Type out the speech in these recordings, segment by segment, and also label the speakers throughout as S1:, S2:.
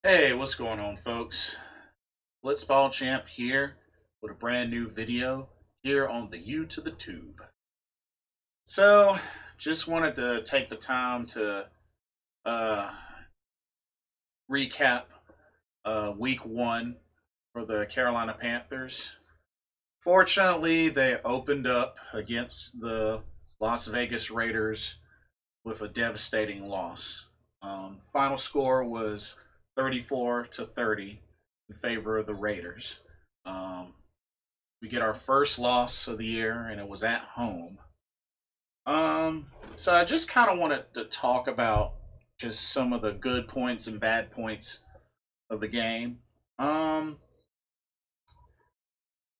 S1: Hey, what's going on, folks? Blitzball Champ here with a brand new video here on the U to the Tube. So, just wanted to take the time to uh, recap week one for the Carolina Panthers. Fortunately, they opened up against the Las Vegas Raiders with a devastating loss. Final score was 34-30 in favor of the Raiders. Um, we get our first loss of the year, and it was at home. So I just kind of wanted to talk about just some of the good points and bad points of the game. Um,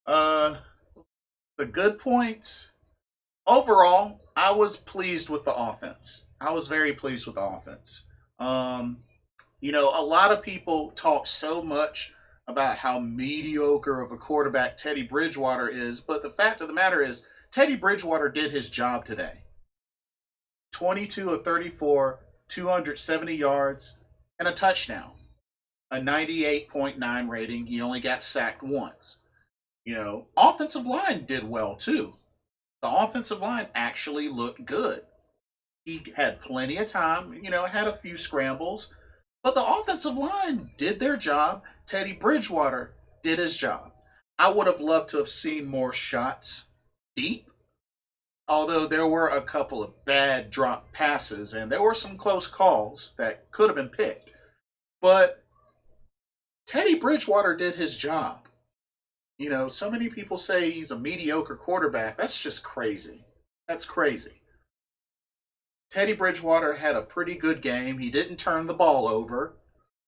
S1: uh, the good points overall, I was pleased with the offense. I was very pleased with the offense. Um, a lot of people talk so much about how mediocre of a quarterback Teddy Bridgewater is, but the fact of the matter is, Teddy Bridgewater did his job today. 22 of 34, 270 yards, and a touchdown. A 98.9 rating. He only got sacked once. Offensive line did well too. The offensive line actually looked good. He had plenty of time, had a few scrambles, but the offensive line did their job. Teddy Bridgewater did his job. I would have loved to have seen more shots deep, although there were a couple of bad drop passes and there were some close calls that could have been picked. But Teddy Bridgewater did his job. So many people say he's a mediocre quarterback. That's just crazy. That's crazy. Teddy Bridgewater had a pretty good game. He didn't turn the ball over.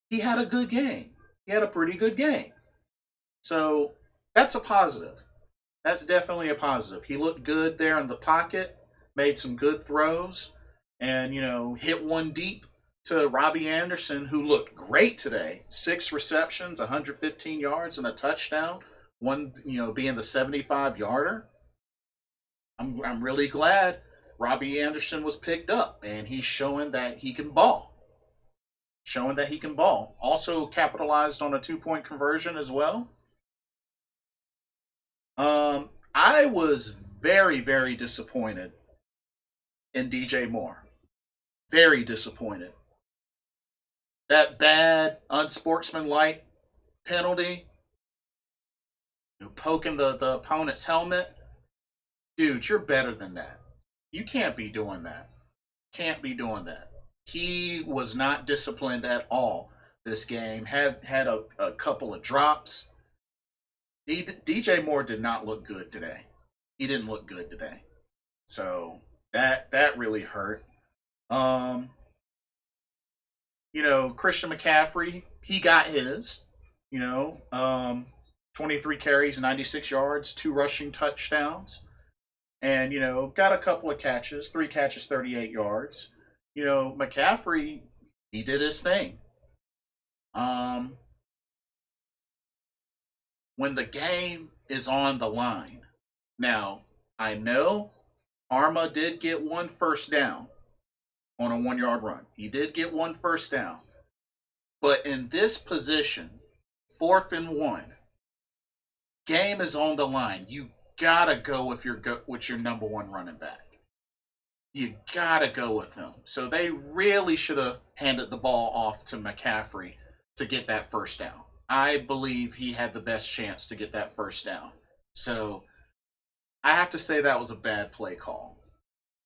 S1: He had a good game. He had a pretty good game. So that's a positive. That's definitely a positive. He looked good there in the pocket, made some good throws, and, hit one deep to Robbie Anderson, who looked great today. 6 receptions, 115 yards, and a touchdown. One, being the 75-yarder. I'm really glad Robbie Anderson was picked up, and he's showing that he can ball. Showing that he can ball. Also capitalized on a 2-point conversion as well. I was very, very disappointed in DJ Moore. Very disappointed. That bad, unsportsmanlike penalty, poking the opponent's helmet. Dude, you're better than that. You can't be doing that. Can't be doing that. He was not disciplined at all this game. Had a couple of drops. DJ Moore did not look good today. He didn't look good today. So that really hurt. Um, Christian McCaffrey, he got his. 23 carries, 96 yards, 2 rushing touchdowns, and got a couple of catches, 3 catches, 38 yards. McCaffrey, he did his thing. Um, when the game is on the line, now I know Arma did get one first down on a 1 yard run. He did get one first down. But in this position, 4th and 1, game is on the line. You gotta go with your number one running back. You gotta go with him. So they really should have handed the ball off to McCaffrey to get that first down. I believe he had the best chance to get that first down. So I have to say that was a bad play call.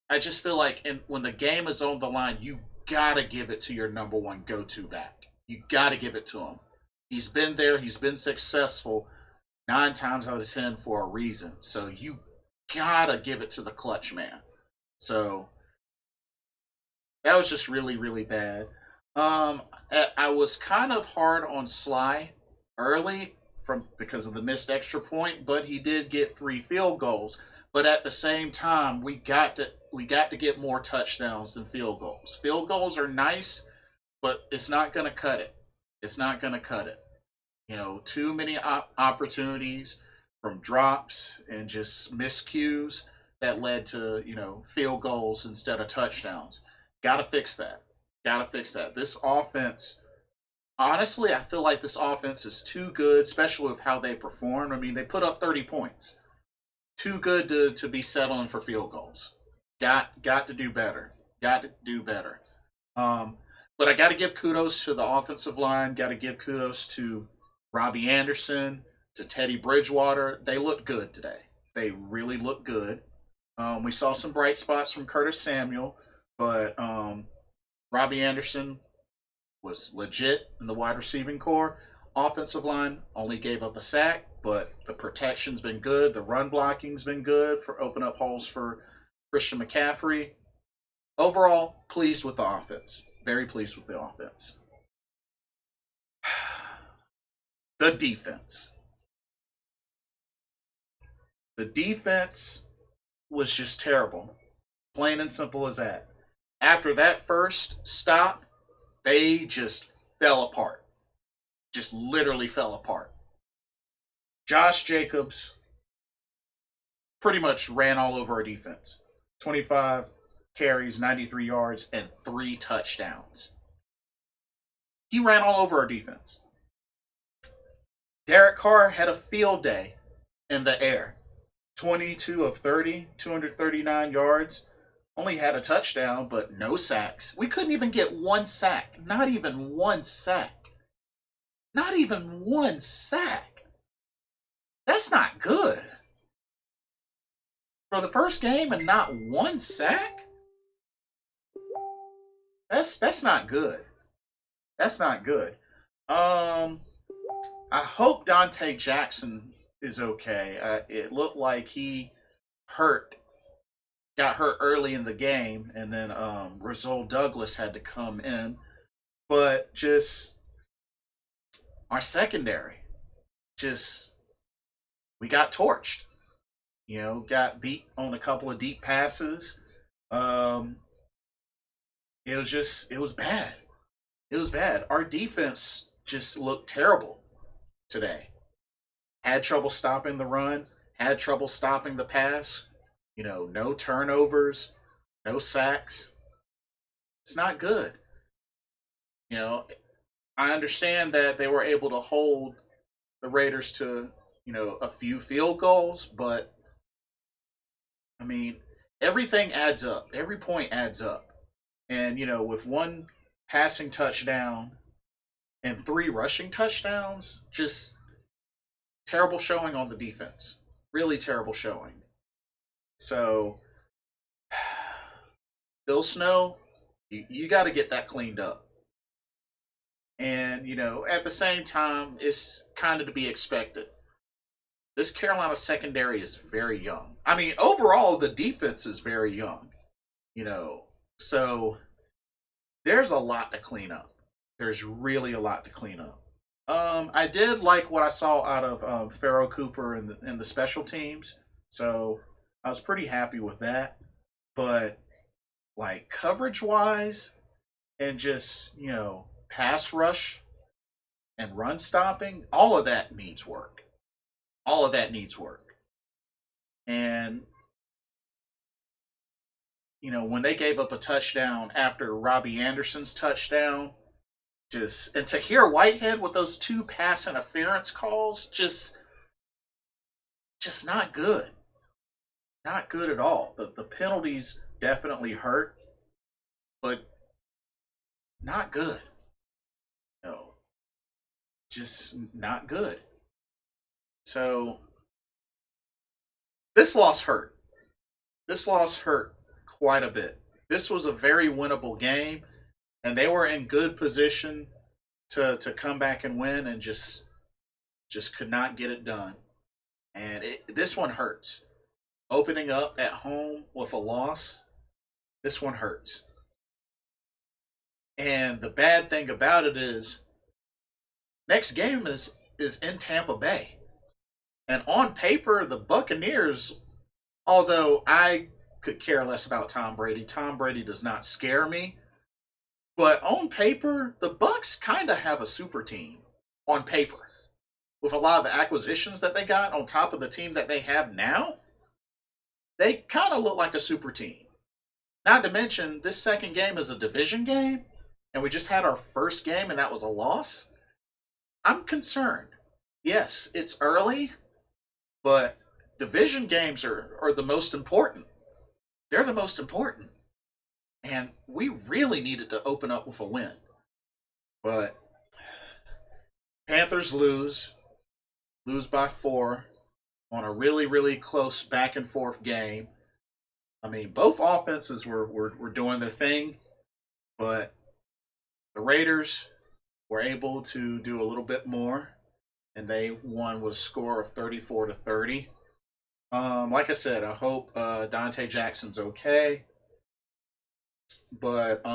S1: I just feel like when the game is on the line, you gotta give it to your number one go-to back. You gotta give it to him. He's been there. He's been successful 9 times out of 10 for a reason. So you gotta give it to the clutch man. So that was just really, really bad. I was kind of hard on Sly early because of the missed extra point, but he did get 3 field goals. But at the same time, we got to get more touchdowns than field goals. Field goals are nice, but it's not going to cut it. It's not going to cut it. Too many opportunities from drops and just miscues that led to field goals instead of touchdowns. Got to fix that. Got to fix that. This offense Honestly, I feel like this offense is too good, especially with how they perform. I mean, they put up 30 points. Too good to be settling for field goals. Got to do better. Got to do better. Um, but I got to give kudos to the offensive line. Got to give kudos to Robbie Anderson, to Teddy Bridgewater. They looked good today. They really looked good. We saw some bright spots from Curtis Samuel, but Robbie Anderson was legit in the wide receiving core. Offensive line only gave up a sack, but the protection's been good. The run blocking's been good for open up holes for Christian McCaffrey. Overall, pleased with the offense. Very pleased with the offense. The defense. The defense was just terrible. Plain and simple as that. After that first stop, they just fell apart. Just literally fell apart. Josh Jacobs pretty much ran all over our defense. 25 carries, 93 yards, and 3 touchdowns. He ran all over our defense. Derek Carr had a field day in the air. 22 of 30, 239 yards. Only had a touchdown, but no sacks. We couldn't even get one sack. Not even one sack. Not even one sack. That's not good. For the first game and not one sack? That's not good. That's not good. I hope Dante Jackson is okay. It looked like he hurt, got hurt early in the game, and then Rasul Douglas had to come in. But just our secondary, just we got torched. Got beat on a couple of deep passes. Um, it was bad. It was bad. Our defense just looked terrible today. Had trouble stopping the run, had trouble stopping the pass. No turnovers, no sacks. It's not good. You know, I understand that they were able to hold the Raiders to, a few field goals, but I mean, everything adds up. Every point adds up. And, with one passing touchdown and 3 rushing touchdowns, just terrible showing on the defense. Really terrible showing. So, Bill Snow, you got to get that cleaned up. And, at the same time, it's kind of to be expected. This Carolina secondary is very young. I mean, overall, the defense is very young, so there's a lot to clean up. There's really a lot to clean up. I did like what I saw out of Pharaoh Cooper and the special teams, so I was pretty happy with that. But like coverage wise, and just pass rush and run stopping, all of that needs work. All of that needs work. And when they gave up a touchdown after Robbie Anderson's touchdown, and Tahir Whitehead with those 2 pass interference calls, just not good. Not good at all. The penalties definitely hurt, but not good. No, just not good. So this loss hurt. This loss hurt quite a bit. This was a very winnable game, and they were in good position to come back and win, and just could not get it done. And this one hurts. Opening up at home with a loss, this one hurts. And the bad thing about it is, next game is in Tampa Bay. And on paper, the Buccaneers, although I could care less about Tom Brady does not scare me. But on paper, the Bucks kind of have a super team on paper. With a lot of the acquisitions that they got on top of the team that they have now, they kind of look like a super team. Not to mention, this second game is a division game, and we just had our first game, and that was a loss. I'm concerned. Yes, it's early, but division games are the most important. They're the most important. And we really needed to open up with a win. But Panthers lose by 4 on a really, really close back and forth game. I mean, both offenses were doing their thing, but the Raiders were able to do a little bit more, and they won with a score of 34-30. Like I said, I hope Dante Jackson's okay. But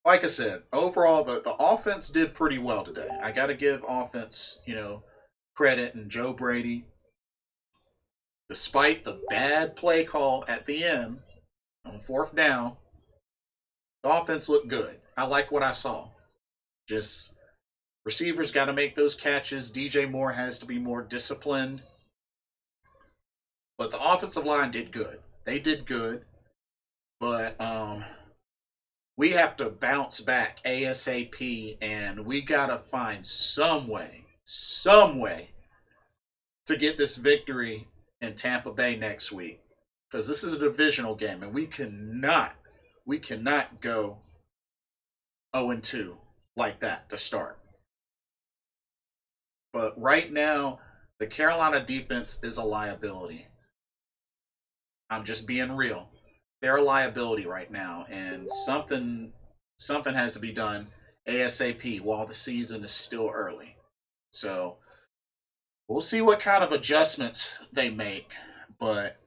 S1: like I said, overall the offense did pretty well today. I got to give offense, credit, and Joe Brady, despite the bad play call at the end on fourth down, the offense looked good. I like what I saw. Just receivers got to make those catches. DJ Moore has to be more disciplined. But the offensive line did good. They did good. But we have to bounce back ASAP, and we got to find some way to get this victory in Tampa Bay next week, because this is a divisional game, and we cannot go 0-2 like that to start. But right now, the Carolina defense is a liability. I'm just being real. They're a liability right now, and something has to be done ASAP while the season is still early. So we'll see what kind of adjustments they make, but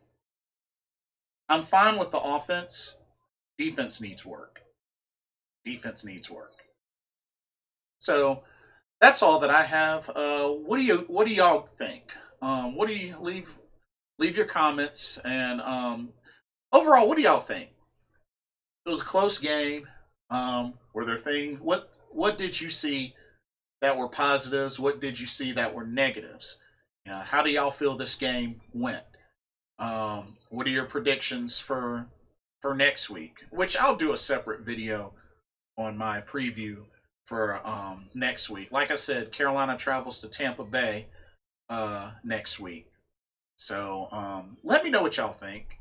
S1: I'm fine with the offense. Defense needs work. Defense needs work. So that's all that I have. What do y'all think? What do you leave your comments, and overall, what do y'all think? It was a close game. Were there things? What did you see that were positives? What did you see that were negatives? How do y'all feel this game went? What are your predictions for next week? Which I'll do a separate video on my preview for next week. Like I said, Carolina travels to Tampa Bay next week. So let me know what y'all think.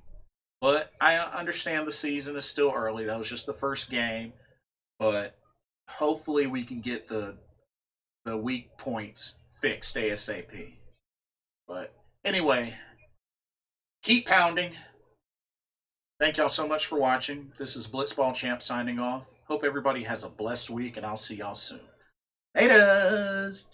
S1: But I understand the season is still early. That was just the first game. But hopefully we can get the weak points fixed ASAP. But anyway, keep pounding. Thank y'all so much for watching. This is Blitzball Champ signing off. Hope everybody has a blessed week, and I'll see y'all soon. Laters!